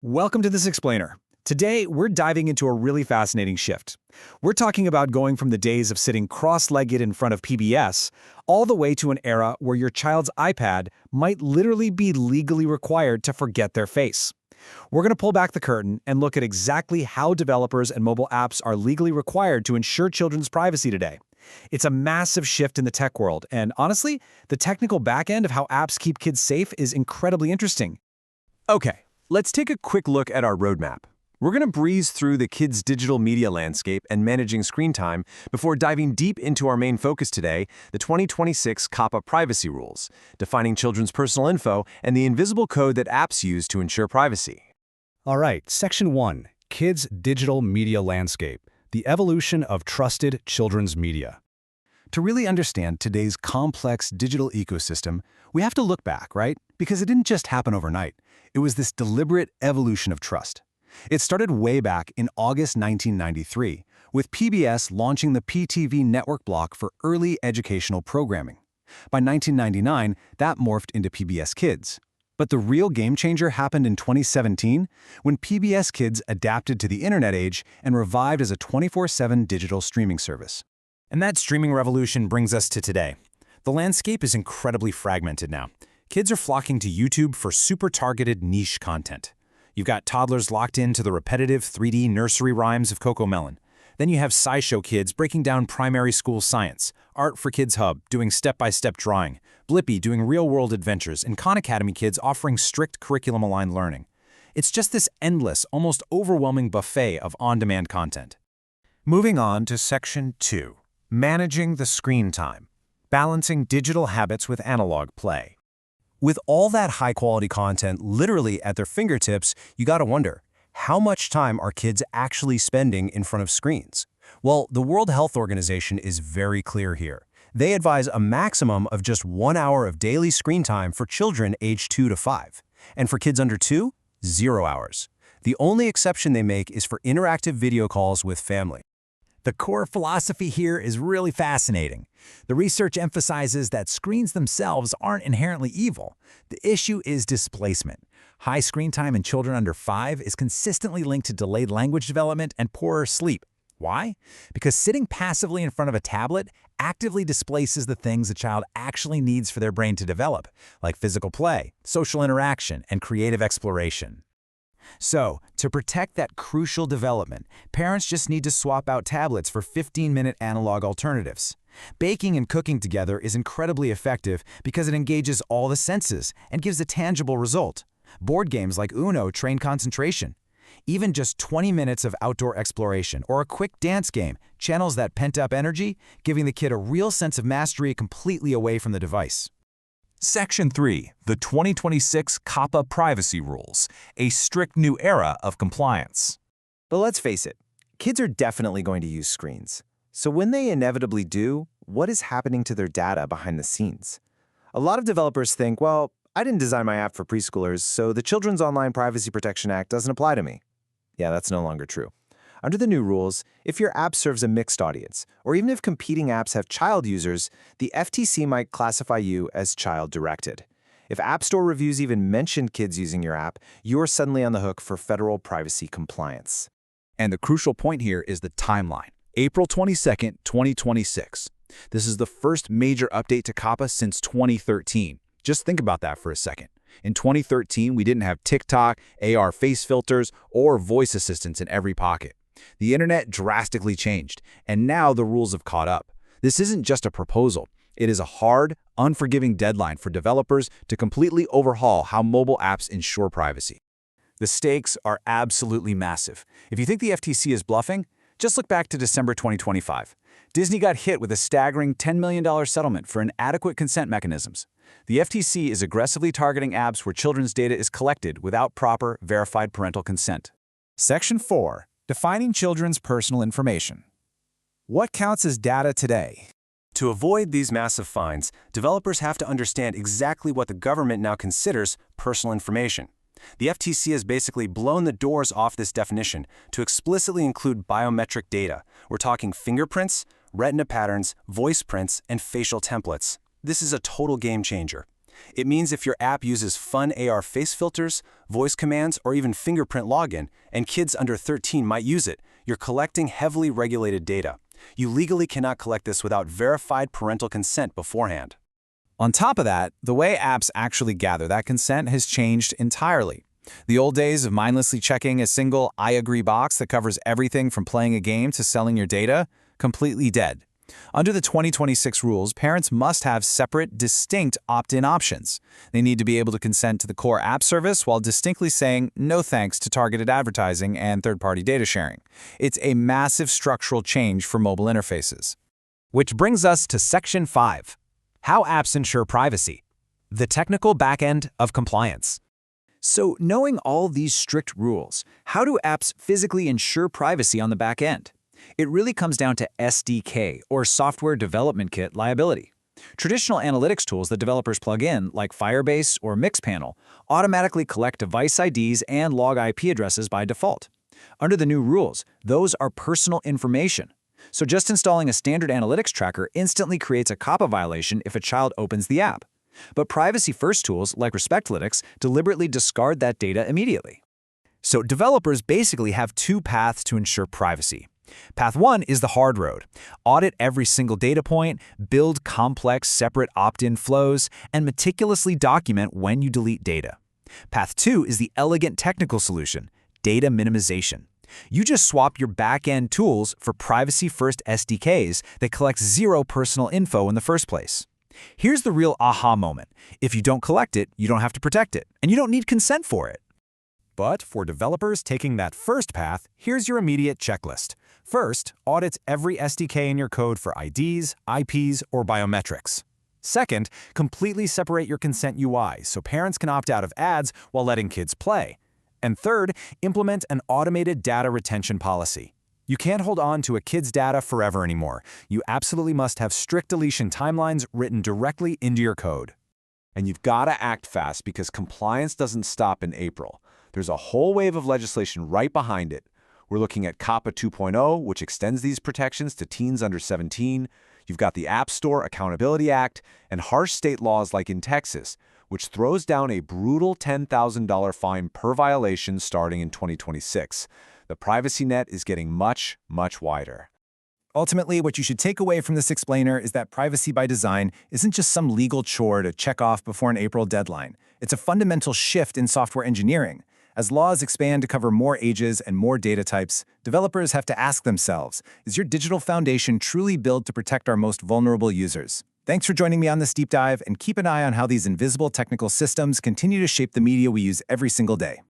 Welcome to This Explainer. Today, we're diving into a really fascinating shift. We're talking about going from the days of sitting cross-legged in front of PBS all the way to an era where your child's iPad might literally be legally required to forget their face. We're going to pull back the curtain and look at exactly how developers and mobile apps are legally required to ensure children's privacy today. It's a massive shift in the tech world, and honestly, the technical back end of how apps keep kids safe is incredibly interesting. Okay, let's take a quick look at our roadmap. We're going to breeze through the kids' digital media landscape and managing screen time before diving deep into our main focus today, the 2026 COPPA privacy rules, defining children's personal info and the invisible code that apps use to ensure privacy. All right, Section 1, Kids' Digital Media Landscape, the evolution of trusted children's media. To really understand today's complex digital ecosystem, we have to look back, right? Because it didn't just happen overnight. It was this deliberate evolution of trust. It started way back in August 1993, with PBS launching the PTV network block for early educational programming. By 1999, that morphed into PBS Kids. But the real game changer happened in 2017, when PBS Kids adapted to the internet age and revived as a 24/7 digital streaming service. And that streaming revolution brings us to today. The landscape is incredibly fragmented now. Kids are flocking to YouTube for super targeted niche content. You've got toddlers locked into the repetitive 3D nursery rhymes of CoComelon. Then you have SciShow kids breaking down primary school science, Art for Kids Hub doing step-by-step drawing, Blippi doing real-world adventures, and Khan Academy kids offering strict curriculum-aligned learning. It's just this endless, almost overwhelming buffet of on-demand content. Moving on to Section 2, Managing the Screen Time, Balancing Digital Habits with Analog Play. With all that high-quality content literally at their fingertips, you gotta wonder, how much time are kids actually spending in front of screens? Well, the World Health Organization is very clear here. They advise a maximum of just 1 hour of daily screen time for children aged 2 to 5. And for kids under 2, 0 hours. The only exception they make is for interactive video calls with family. The core philosophy here is really fascinating. The research emphasizes that screens themselves aren't inherently evil. The issue is displacement. High screen time in children under 5 is consistently linked to delayed language development and poorer sleep. Why? Because sitting passively in front of a tablet actively displaces the things a child actually needs for their brain to develop, like physical play, social interaction, and creative exploration. So, to protect that crucial development, parents just need to swap out tablets for 15-minute analog alternatives. Baking and cooking together is incredibly effective because it engages all the senses and gives a tangible result. Board games like Uno train concentration. Even just 20 minutes of outdoor exploration or a quick dance game channels that pent-up energy, giving the kid a real sense of mastery completely away from the device. Section 3, the 2026 COPPA privacy rules, a strict new era of compliance. But let's face it, kids are definitely going to use screens. So when they inevitably do, what is happening to their data behind the scenes? A lot of developers think, well, I didn't design my app for preschoolers, so the Children's Online Privacy Protection Act doesn't apply to me. Yeah, that's no longer true. Under the new rules, if your app serves a mixed audience, or even if competing apps have child users, the FTC might classify you as child-directed. If App Store reviews even mention kids using your app, you're suddenly on the hook for federal privacy compliance. And the crucial point here is the timeline. April 22nd, 2026. This is the first major update to COPPA since 2013. Just think about that for a second. In 2013, we didn't have TikTok, AR face filters, or voice assistants in every pocket. The internet drastically changed, and now the rules have caught up. This isn't just a proposal. It is a hard, unforgiving deadline for developers to completely overhaul how mobile apps ensure privacy. The stakes are absolutely massive. If you think the FTC is bluffing, just look back to December 2025. Disney got hit with a staggering $10 million settlement for inadequate consent mechanisms. The FTC is aggressively targeting apps where children's data is collected without proper, verified parental consent. Section 4. Defining children's personal information. What counts as data today? To avoid these massive fines, developers have to understand exactly what the government now considers personal information. The FTC has basically blown the doors off this definition to explicitly include biometric data. We're talking fingerprints, retina patterns, voice prints, and facial templates. This is a total game changer. It means if your app uses fun AR face filters, voice commands, or even fingerprint login, and kids under 13 might use it. You're collecting heavily regulated data. You legally cannot collect this without verified parental consent beforehand. On top of that, the way apps actually gather that consent has changed entirely. The old days of mindlessly checking a single I agree box that covers everything from playing a game to selling your data, completely dead. Under the 2026 rules, parents must have separate, distinct opt-in options. They need to be able to consent to the core app service while distinctly saying no thanks to targeted advertising and third-party data sharing. It's a massive structural change for mobile interfaces. Which brings us to Section 5. How apps ensure privacy. The technical backend of compliance. So, knowing all these strict rules, how do apps physically ensure privacy on the back end? It really comes down to SDK, or Software Development Kit liability. Traditional analytics tools that developers plug in, like Firebase or Mixpanel, automatically collect device IDs and log IP addresses by default. Under the new rules, those are personal information. So just installing a standard analytics tracker instantly creates a COPPA violation if a child opens the app. But privacy-first tools like Respectlytics deliberately discard that data immediately. So developers basically have two paths to ensure privacy. Path 1 is the hard road. Audit every single data point, build complex separate opt-in flows, and meticulously document when you delete data. Path 2 is the elegant technical solution, data minimization. You just swap your back-end tools for privacy-first SDKs that collect zero personal info in the first place. Here's the real aha moment. If you don't collect it, you don't have to protect it, and you don't need consent for it. But for developers taking that first path, here's your immediate checklist. First, audit every SDK in your code for IDs, IPs, or biometrics. Second, completely separate your consent UI so parents can opt out of ads while letting kids play. And third, implement an automated data retention policy. You can't hold on to a kid's data forever anymore. You absolutely must have strict deletion timelines written directly into your code. And you've got to act fast because compliance doesn't stop in April. There's a whole wave of legislation right behind it. We're looking at COPPA 2.0, which extends these protections to teens under 17. You've got the App Store Accountability Act and harsh state laws like in Texas, which throws down a brutal $10,000 fine per violation starting in 2026. The privacy net is getting much, much wider. Ultimately, what you should take away from this explainer is that privacy by design isn't just some legal chore to check off before an April deadline. It's a fundamental shift in software engineering. As laws expand to cover more ages and more data types, developers have to ask themselves, is your digital foundation truly built to protect our most vulnerable users? Thanks for joining me on this deep dive, and keep an eye on how these invisible technical systems continue to shape the media we use every single day.